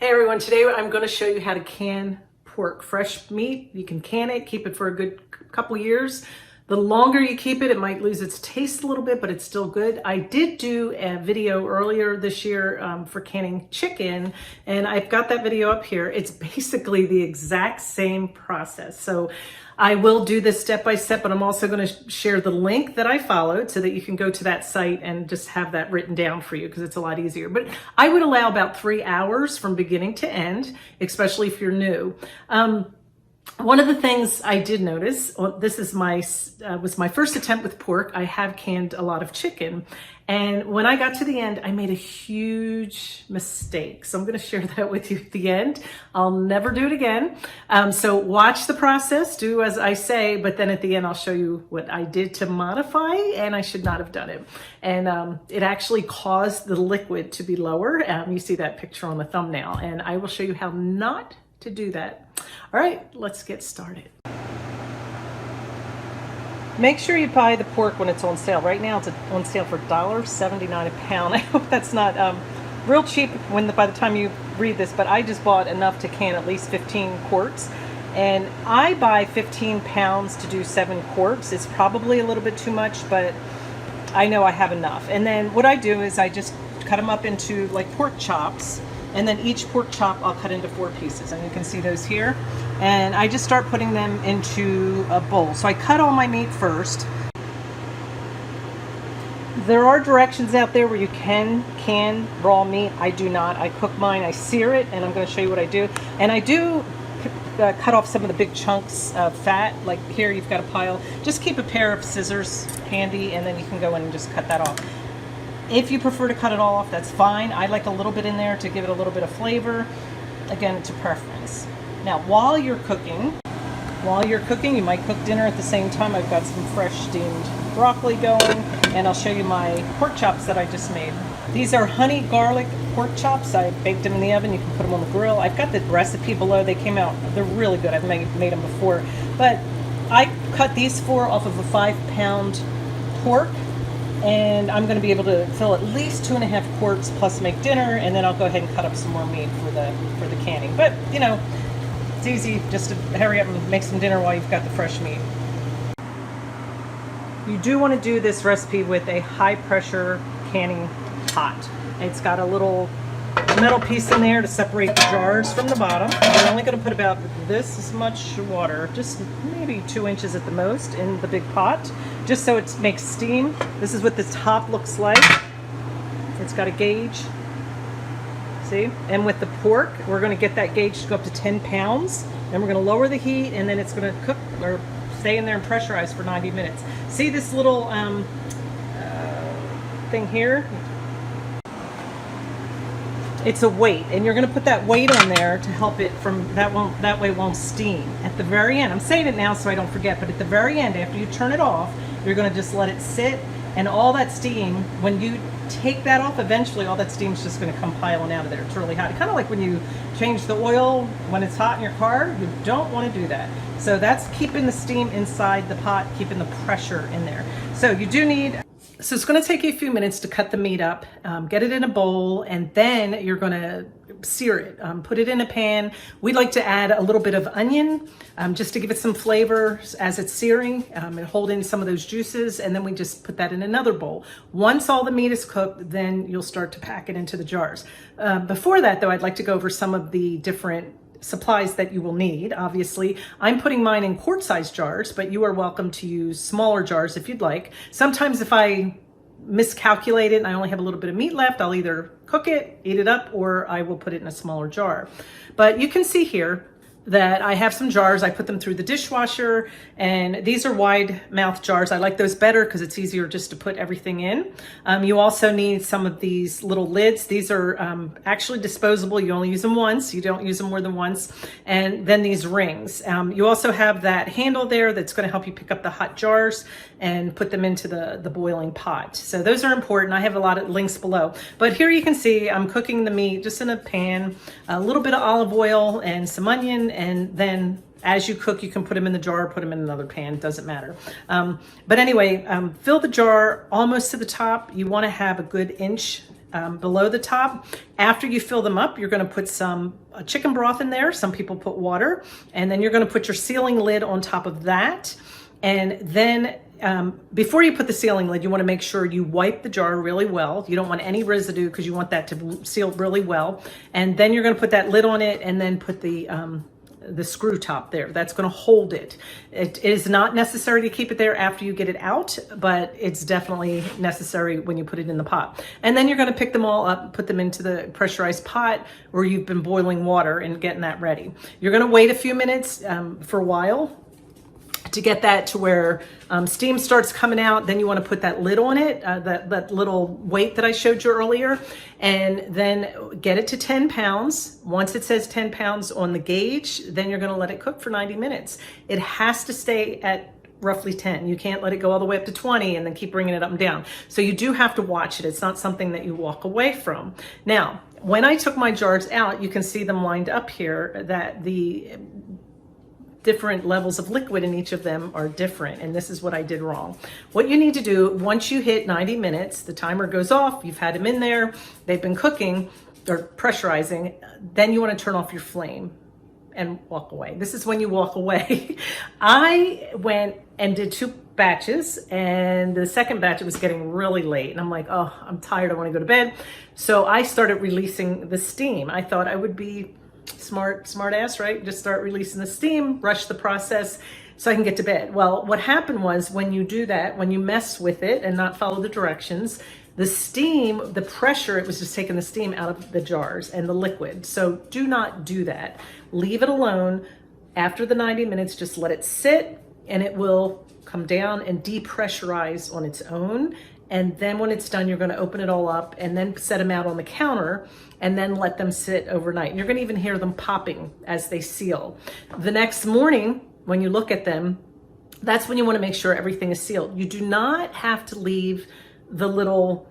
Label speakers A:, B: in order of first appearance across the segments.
A: Hey everyone, today I'm going to show you how to can pork. Fresh meat, you can can it, keep it for a good couple years. The longer you keep it, it might lose its taste a little bit, but it's still good. I did do a video earlier this year for canning chicken, and I've got that video up here. It's basically the exact same process. So I will do this step by step, but I'm also going to share the link that I followed so that you can go to that site and just have that written down for you because it's a lot easier. But I would allow about 3 hours from beginning to end, especially if you're new. One of the things I did notice, this is was my first attempt with pork. I have canned a lot of chicken. And when I got to the end, I made a huge mistake. So I'm going to share that with you at the end. I'll never do it again. So watch the process, do as I say, but then at the end, I'll show you what I did to modify, and I should not have done it. And it actually caused the liquid to be lower. You see that picture on the thumbnail, and I will show you how not to do that. All right, let's get started. Make sure you buy the pork when it's on sale. Right now it's on sale for $1.79 a pound. I hope that's not real cheap by the time you read this, but I just bought enough to can at least 15 quarts. And I buy 15 pounds to do 7 quarts. It's probably a little bit too much, but I know I have enough. And then what I do is I just cut them up into like pork chops. And then each pork chop I'll cut into 4 pieces, and you can see those here. And I just start putting them into a bowl. So I cut all my meat first. There are directions out there where you can raw meat. I do not. I cook mine, I sear it, and I'm going to show you what I do. And I do cut off some of the big chunks of fat. Like here you've got a pile. Just keep a pair of scissors handy, and then you can go in and just cut that off. If you prefer to cut it all off, that's fine. I like a little bit in there to give it a little bit of flavor. Again, it's a preference. Now, while you're cooking, you might cook dinner at the same time. I've got some fresh steamed broccoli going, and I'll show you my pork chops that I just made. These are honey garlic pork chops. I baked them in the oven. You can put them on the grill. I've got the recipe below. They came out, they're really good. I've made them before. But I cut these 4 off of a 5-pound pork. And I'm going to be able to fill at least 2.5 quarts plus make dinner, and then I'll go ahead and cut up some more meat for the canning. But you know, it's easy just to hurry up and make some dinner while you've got the fresh meat. You do want to do this recipe with a high pressure canning pot. It's got a little metal piece in there to separate the jars from the bottom. You're only going to put about this much water, just maybe 2 inches at the most, in the big pot, just so it makes steam. This is what the top looks like. It's got a gauge, see? And with the pork, we're going to get that gauge to go up to 10 pounds. Then we're going to lower the heat, and then it's going to cook or stay in there and pressurize for 90 minutes. See this little thing here? It's a weight, and you're going to put that weight on there to help it that way it won't steam. At the very end, I'm saying it now so I don't forget, but at the very end, after you turn it off, you're going to just let it sit, and all that steam, when you take that off, eventually all that steam is just going to come piling out of there. It's really hot. Kind of like when you change the oil when it's hot in your car. You don't want to do that. So that's keeping the steam inside the pot, keeping the pressure in there. So you do need... So it's going to take you a few minutes to cut the meat up, get it in a bowl, and then you're going to sear it. Put it in a pan. We like to add a little bit of onion just to give it some flavor as it's searing and hold in some of those juices, and then we just put that in another bowl. Once all the meat is cooked, then you'll start to pack it into the jars. Before that, though, I'd like to go over some of the different supplies that you will need. Obviously, I'm putting mine in quart-sized jars, but you are welcome to use smaller jars if you'd like. Sometimes if I miscalculate it and I only have a little bit of meat left, I'll either cook it, eat it up, or I will put it in a smaller jar. But you can see here that I have some jars. I put them through the dishwasher, and these are wide mouth jars. I like those better because it's easier just to put everything in. You also need some of these little lids. These are actually disposable. You only use them once. You don't use them more than once. And then these rings. You also have that handle there that's going to help you pick up the hot jars and put them into the boiling pot. So those are important. I have a lot of links below. But here you can see I'm cooking the meat just in a pan, a little bit of olive oil and some onion, and then as you cook, you can put them in the jar, put them in another pan, doesn't matter. But anyway, fill the jar almost to the top. You want to have a good inch below the top. After you fill them up, you're going to put some chicken broth in there. Some people put water, and then you're going to put your sealing lid on top of that. And then before you put the sealing lid, you want to make sure you wipe the jar really well. You don't want any residue because you want that to seal really well. And then you're going to put that lid on it, and then put the screw top there. That's going to hold it. It is not necessary to keep it there after you get it out, but it's definitely necessary when you put it in the pot. And then you're going to pick them all up, put them into the pressurized pot where you've been boiling water and getting that ready. You're going to wait a few minutes for a while to get that to where steam starts coming out. Then you want to put that lid on it, that little weight that I showed you earlier, and then get it to 10 pounds. Once it says 10 pounds on the gauge, then you're going to let it cook for 90 minutes. It has to stay at roughly 10. You can't let it go all the way up to 20 and then keep bringing it up and down. So you do have to watch it. It's not something that you walk away from. Now, when I took my jars out, you can see them lined up here, that the different levels of liquid in each of them are different, and this is what I did wrong. What you need to do, once you hit 90 minutes, the timer goes off, you've had them in there, they've been cooking or pressurizing, then you want to turn off your flame and walk away. This is when you walk away. I went and did 2 batches, and the second batch, it was getting really late, and I'm like, oh, I'm tired, I want to go to bed. So I started releasing the steam. I thought I would be smart ass, right? Just start releasing the steam, rush the process so I can get to bed. Well, what happened was, when you do that, when you mess with it and not follow the directions, the steam, the pressure, it was just taking the steam out of the jars and the liquid. So do not do that. Leave it alone. After the 90 minutes, just let it sit, and it will come down and depressurize on its own. And then when it's done, you're going to open it all up and then set them out on the counter and then let them sit overnight. And you're going to even hear them popping as they seal. The next morning, when you look at them, that's when you want to make sure everything is sealed. You do not have to leave the little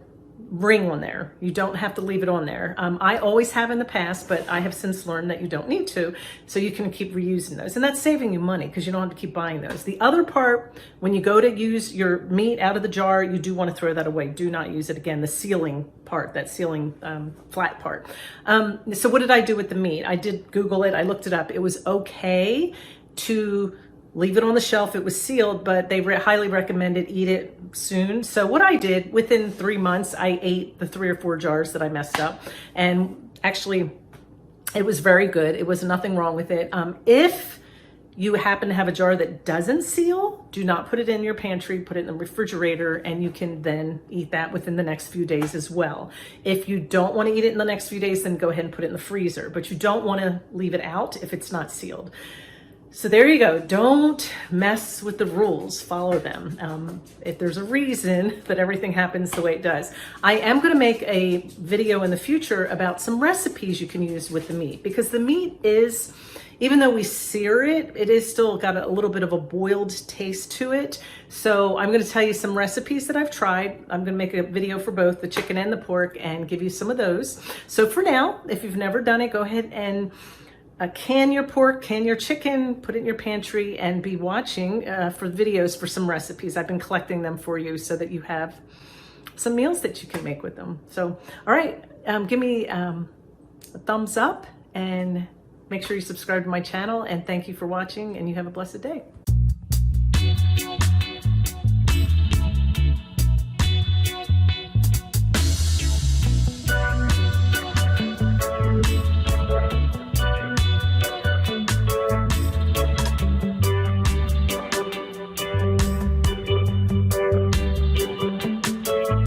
A: ring on there. You don't have to leave it on there. I always have in the past, but I have since learned that you don't need to, so you can keep reusing those. And that's saving you money because you don't have to keep buying those. The other part, when you go to use your meat out of the jar, you do want to throw that away. Do not use it again, the sealing part, that sealing flat part. So what did I do with the meat? I did Google it. I looked it up. It was okay to leave it on the shelf. It was sealed, but they highly recommended eat it soon. So what I did, within 3 months, I ate the 3 or 4 jars that I messed up. And actually, it was very good. It was nothing wrong with it. If you happen to have a jar that doesn't seal, do not put it in your pantry, put it in the refrigerator, and you can then eat that within the next few days as well. If you don't want to eat it in the next few days, then go ahead and put it in the freezer, but you don't want to leave it out if it's not sealed. So there you go. Don't mess with the rules. Follow them. If there's a reason that everything happens the way it does. I am going to make a video in the future about some recipes you can use with the meat, because the meat is, even though we sear it, it is still got a little bit of a boiled taste to it. So I'm going to tell you some recipes that I've tried. I'm going to make a video for both the chicken and the pork and give you some of those. So for now, if you've never done it, go ahead and can your pork, can your chicken, put it in your pantry, and be watching for videos for some recipes. I've been collecting them for you so that you have some meals that you can make with them. So, all right, give me a thumbs up and make sure you subscribe to my channel, and thank you for watching, and you have a blessed day.